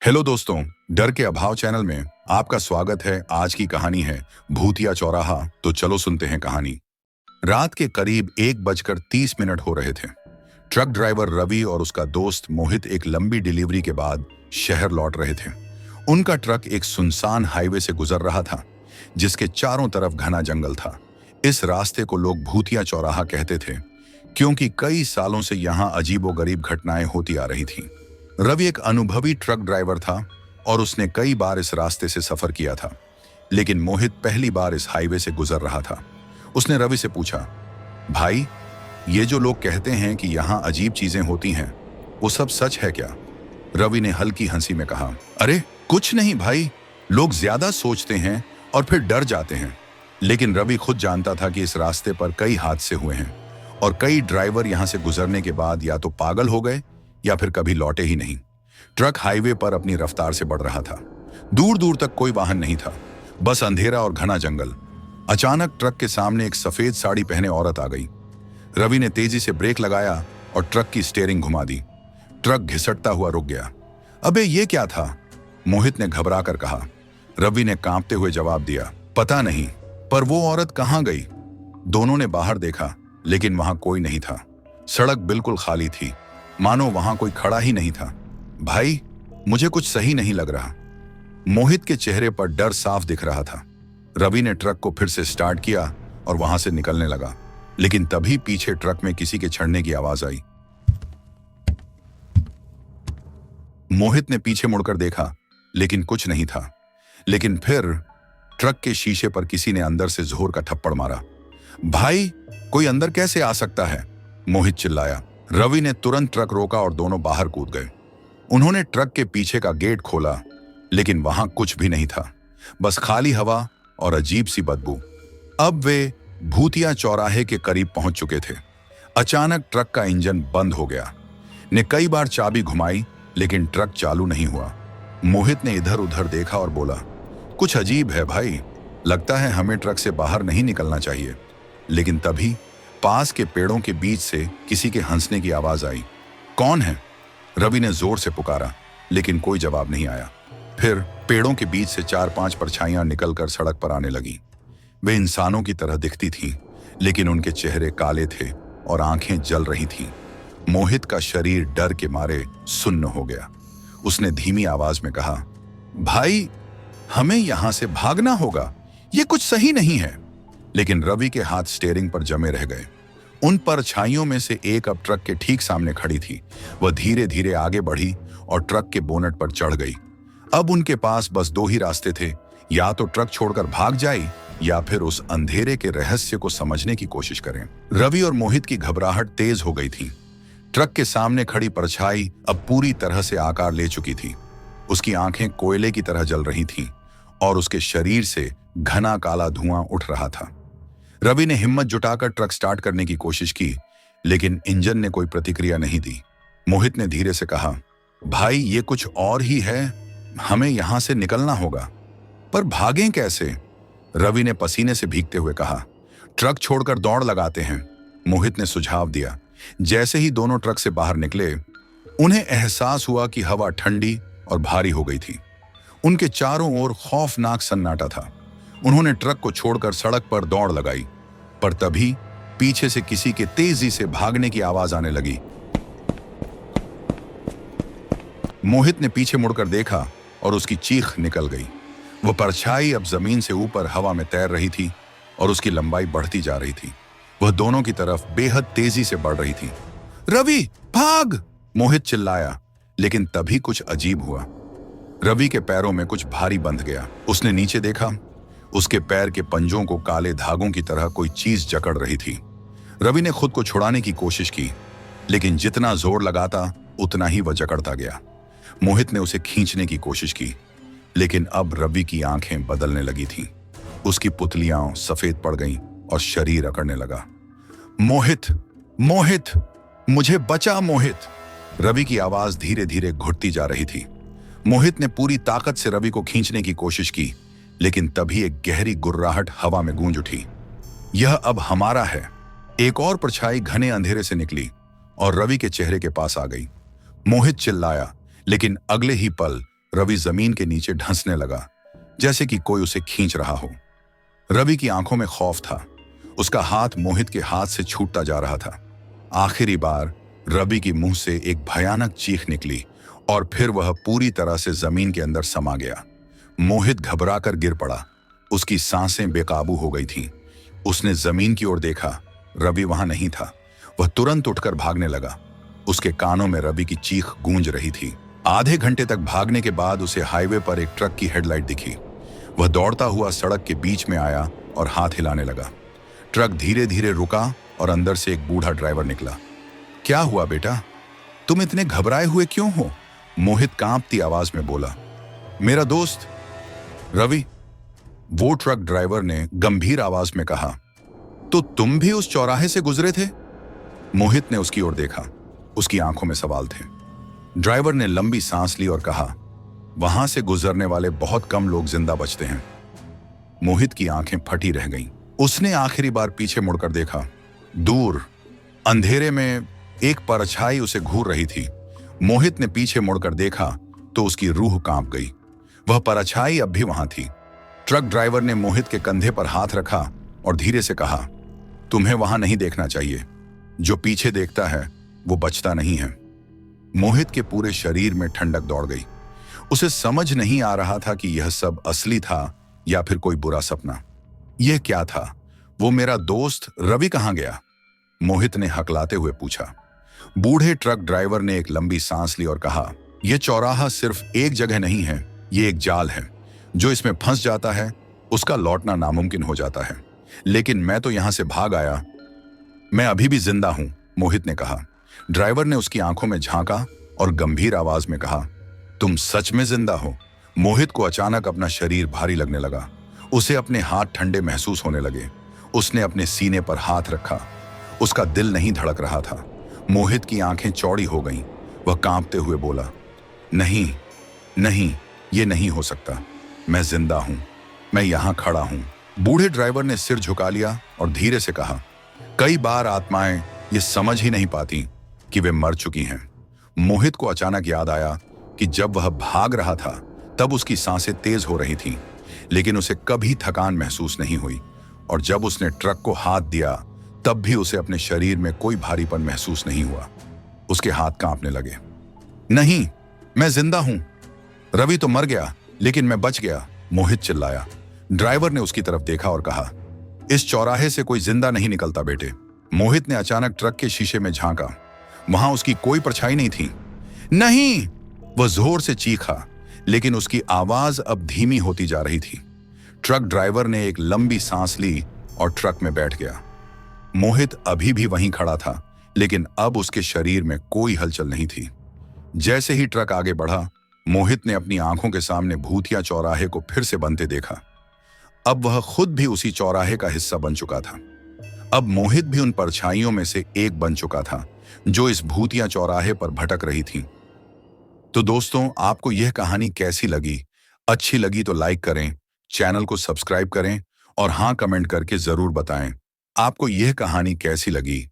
Hello दोस्तों, डर के अभाव चैनल में आपका स्वागत है। आज की कहानी है भूतिया चौराहा। तो चलो सुनते हैं कहानी। रात के करीब 1:30 हो रहे थे। ट्रक ड्राइवर रवि और उसका दोस्त मोहित एक लंबी डिलीवरी के बाद शहर लौट रहे थे। उनका ट्रक एक सुनसान हाईवे से गुजर रहा था, जिसके चारों तरफ घना जंगल था। इस रास्ते को लोग भूतिया चौराहा कहते थे, क्योंकि कई सालों से यहाँ अजीबोगरीब घटनाएं होती आ रही थीं। रवि एक अनुभवी ट्रक ड्राइवर था और उसने कई बार इस रास्ते से सफर किया था, लेकिन मोहित पहली बार इस हाईवे से गुजर रहा था। उसने रवि से पूछा, भाई, ये जो लोग कहते हैं कि यहाँ अजीब चीजें होती हैं, वो सब सच है क्या? रवि ने हल्की हंसी में कहा, अरे कुछ नहीं भाई, लोग ज्यादा सोचते हैं और फिर डर जाते हैं। लेकिन रवि खुद जानता था कि इस रास्ते पर कई हादसे हुए हैं और कई ड्राइवर यहाँ से गुजरने के बाद या तो पागल हो गए या फिर कभी लौटे ही नहीं। ट्रक हाईवे पर अपनी रफ्तार से बढ़ रहा था। दूर दूर तक कोई वाहन नहीं था, बस अंधेरा और घना जंगल। अचानक ट्रक के सामने एक सफेद साड़ी पहने औरत आ गई। रवि ने तेजी से ब्रेक लगाया और ट्रक की स्टीयरिंग घुमा दी। ट्रक घिसटता हुआ रुक गया। अबे ये क्या था? मोहित ने घबरा कर कहा। रवि ने कांपते हुए जवाब दिया, पता नहीं, पर वो औरत कहाँ गई? दोनों ने बाहर देखा, लेकिन वहां कोई नहीं था। सड़क बिल्कुल खाली थी, मानो वहां कोई खड़ा ही नहीं था। भाई, मुझे कुछ सही नहीं लग रहा। मोहित के चेहरे पर डर साफ दिख रहा था। रवि ने ट्रक को फिर से स्टार्ट किया और वहां से निकलने लगा, लेकिन तभी पीछे ट्रक में किसी के चढ़ने की आवाज आई। मोहित ने पीछे मुड़कर देखा, लेकिन कुछ नहीं था। लेकिन फिर ट्रक के शीशे पर किसी ने अंदर से जोर का थप्पड़ मारा। भाई, कोई अंदर कैसे आ सकता है? मोहित चिल्लाया। रवि ने तुरंत ट्रक रोका और दोनों बाहर कूद गए। उन्होंने ट्रक के पीछे का गेट खोला, लेकिन वहां कुछ भी नहीं था, बस खाली हवा और अजीब सी बदबू। अब वे भूतिया चौराहे के करीब पहुंच चुके थे। अचानक ट्रक का इंजन बंद हो गया। ने कई बार चाबी घुमाई, लेकिन ट्रक चालू नहीं हुआ। मोहित ने इधर उधर देखा और बोला, कुछ अजीब है भाई, लगता है हमें ट्रक से बाहर नहीं निकलना चाहिए। लेकिन तभी पास के पेड़ों के बीच से किसी के हंसने की आवाज आई। कौन है? रवि ने जोर से पुकारा, लेकिन कोई जवाब नहीं आया। फिर पेड़ों के बीच से 4-5 परछाइयां निकलकर सड़क पर आने लगी। वे इंसानों की तरह दिखती थीं, लेकिन उनके चेहरे काले थे और आंखें जल रही थीं। मोहित का शरीर डर के मारे सुन्न हो गया। उसने धीमी आवाज में कहा, भाई, हमें यहां से भागना होगा, ये कुछ सही नहीं है। लेकिन रवि के हाथ स्टीयरिंग पर जमे रह गए। उन परछाइयों में से एक अब ट्रक के ठीक सामने खड़ी थी। वह धीरे धीरे आगे बढ़ी और ट्रक के बोनट पर चढ़ गई। अब उनके पास बस दो ही रास्ते थे, या तो ट्रक छोड़कर भाग जाए या फिर उस अंधेरे के रहस्य को समझने की कोशिश करें। रवि और मोहित की घबराहट तेज हो गई थी। ट्रक के सामने खड़ी परछाई अब पूरी तरह से आकार ले चुकी थी। उसकी आंखें कोयले की तरह जल रही थीं और उसके शरीर से घना काला धुआं उठ रहा था। रवि ने हिम्मत जुटाकर ट्रक स्टार्ट करने की कोशिश की, लेकिन इंजन ने कोई प्रतिक्रिया नहीं दी। मोहित ने धीरे से कहा, भाई, ये कुछ और ही है, हमें यहां से निकलना होगा। पर भागें कैसे? रवि ने पसीने से भीगते हुए कहा, ट्रक छोड़कर दौड़ लगाते हैं। मोहित ने सुझाव दिया। जैसे ही दोनों ट्रक से बाहर निकले, उन्हें एहसास हुआ कि हवा ठंडी और भारी हो गई थी। उनके चारों ओर खौफनाक सन्नाटा था। उन्होंने ट्रक को छोड़कर सड़क पर दौड़ लगाई, पर तभी पीछे से किसी के तेजी से भागने की आवाज आने लगी। मोहित ने पीछे मुड़कर देखा और उसकी चीख निकल गई। वह परछाई अब जमीन से ऊपर हवा में तैर रही थी और उसकी लंबाई बढ़ती जा रही थी। वह दोनों की तरफ बेहद तेजी से बढ़ रही थी। रवि, भाग! मोहित चिल्लाया, लेकिन तभी कुछ अजीब हुआ। रवि के पैरों में कुछ भारी बंध गया। उसने नीचे देखा। उसके पैर के पंजों को काले धागों की तरह कोई चीज जकड़ रही थी। रवि ने खुद को छुड़ाने की कोशिश की, लेकिन जितना जोर लगाता उतना ही वह जकड़ता गया। मोहित ने उसे खींचने की कोशिश की, लेकिन अब रवि की आंखें बदलने लगी थीं। उसकी पुतलियां सफेद पड़ गईं और शरीर अकड़ने लगा। मोहित, मोहित, मुझे बचा मोहित! रवि की आवाज धीरे धीरे घुटती जा रही थी। मोहित ने पूरी ताकत से रवि को खींचने की कोशिश की, लेकिन तभी एक गहरी गुर्राहट हवा में गूंज उठी। यह अब हमारा है। एक और परछाई घने अंधेरे से निकली और रवि के चेहरे के पास आ गई। मोहित चिल्लाया, लेकिन अगले ही पल रवि जमीन के नीचे ढंसने लगा, जैसे कि कोई उसे खींच रहा हो। रवि की आंखों में खौफ था। उसका हाथ मोहित के हाथ से छूटता जा रहा था। आखिरी बार रवि की मुंह से एक भयानक चीख निकली और फिर वह पूरी तरह से जमीन के अंदर समा गया। मोहित घबराकर गिर पड़ा। उसकी सांसें बेकाबू हो गई थीं। उसने जमीन की ओर देखा। रवि वहां नहीं था। वह तुरंत उठकर भागने लगा। उसके कानों में रवि की चीख गूंज रही थी। आधे घंटे तक भागने के बाद उसे हाईवे पर एक ट्रक की हेडलाइट दिखी। वह दौड़ता हुआ सड़क के बीच में आया और हाथ हिलाने लगा। ट्रक धीरे धीरे रुका और अंदर से एक बूढ़ा ड्राइवर निकला। क्या हुआ बेटा? तुम इतने घबराए हुए क्यों हो? मोहित कांपती आवाज में बोला। मेरा दोस्त रवि, वो ट्रक ड्राइवर ने गंभीर आवाज में कहा। तो तुम भी उस चौराहे से गुजरे थे? मोहित ने उसकी ओर देखा। उसकी आंखों में सवाल थे। ड्राइवर ने लंबी सांस ली और कहा, वहां से गुजरने वाले बहुत कम लोग जिंदा बचते हैं। मोहित की आंखें फटी रह गईं। उसने आखिरी बार पीछे मुड़कर देखा। दूर अंधेरे में एक परछाई उसे घूर रही थी। मोहित ने पीछे मुड़कर देखा तो उसकी रूह कांप गई। वह परछाई अब भी वहां थी। ट्रक ड्राइवर ने मोहित के कंधे पर हाथ रखा और धीरे से कहा, तुम्हें वहां नहीं देखना चाहिए। जो पीछे देखता है वो बचता नहीं है। मोहित के पूरे शरीर में ठंडक दौड़ गई। उसे समझ नहीं आ रहा था कि यह सब असली था या फिर कोई बुरा सपना। यह क्या था? वो मेरा दोस्त रवि कहाँ गया? मोहित ने हकलाते हुए पूछा। बूढ़े ट्रक ड्राइवर ने एक लंबी सांस ली और कहा, यह चौराहा सिर्फ एक जगह नहीं है, ये एक जाल है। जो इसमें फंस जाता है उसका लौटना नामुमकिन हो जाता है। लेकिन मैं तो यहां से भाग आया। मैं अभी भी जिंदा हूं, मोहित ने कहा। ड्राइवर ने उसकी आंखों में झांका और गंभीर आवाज में कहा, तुम सच में जिंदा हो? मोहित को अचानक अपना शरीर भारी लगने लगा। उसे अपने हाथ ठंडे महसूस होने लगे। उसने अपने सीने पर हाथ रखा। उसका दिल नहीं धड़क रहा था। मोहित की आंखें चौड़ी हो गईं। वह कांपते हुए बोला, नहीं नहीं, ये नहीं हो सकता। मैं जिंदा हूं। मैं यहां खड़ा हूं। बूढ़े ड्राइवर ने सिर झुका लिया और धीरे से कहा, कई बार आत्माएं ये समझ ही नहीं पाती कि वे मर चुकी हैं। मोहित को अचानक याद आया कि जब वह भाग रहा था तब उसकी सांसें तेज हो रही थीं, लेकिन उसे कभी थकान महसूस नहीं हुई। और जब उसने ट्रक को हाथ दिया तब भी उसे अपने शरीर में कोई भारीपन महसूस नहीं हुआ। उसके हाथ कांपने लगे। नहीं, मैं जिंदा हूं। रवि तो मर गया लेकिन मैं बच गया, मोहित चिल्लाया। ड्राइवर ने उसकी तरफ देखा और कहा, इस चौराहे से कोई जिंदा नहीं निकलता बेटे। मोहित ने अचानक ट्रक के शीशे में झांका। वहां उसकी कोई परछाई नहीं थी। नहीं, वह जोर से चीखा, लेकिन उसकी आवाज अब धीमी होती जा रही थी। ट्रक ड्राइवर ने एक लंबी सांस ली और ट्रक में बैठ गया। मोहित अभी भी वहीं खड़ा था, लेकिन अब उसके शरीर में कोई हलचल नहीं थी। जैसे ही ट्रक आगे बढ़ा, मोहित ने अपनी आंखों के सामने भूतिया चौराहे को फिर से बनते देखा। अब वह खुद भी उसी चौराहे का हिस्सा बन चुका था। अब मोहित भी उन परछाइयों में से एक बन चुका था जो इस भूतिया चौराहे पर भटक रही थी। तो दोस्तों, आपको यह कहानी कैसी लगी? अच्छी लगी तो लाइक करें, चैनल को सब्सक्राइब करें और हाँ, कमेंट करके जरूर बताएं आपको यह कहानी कैसी लगी।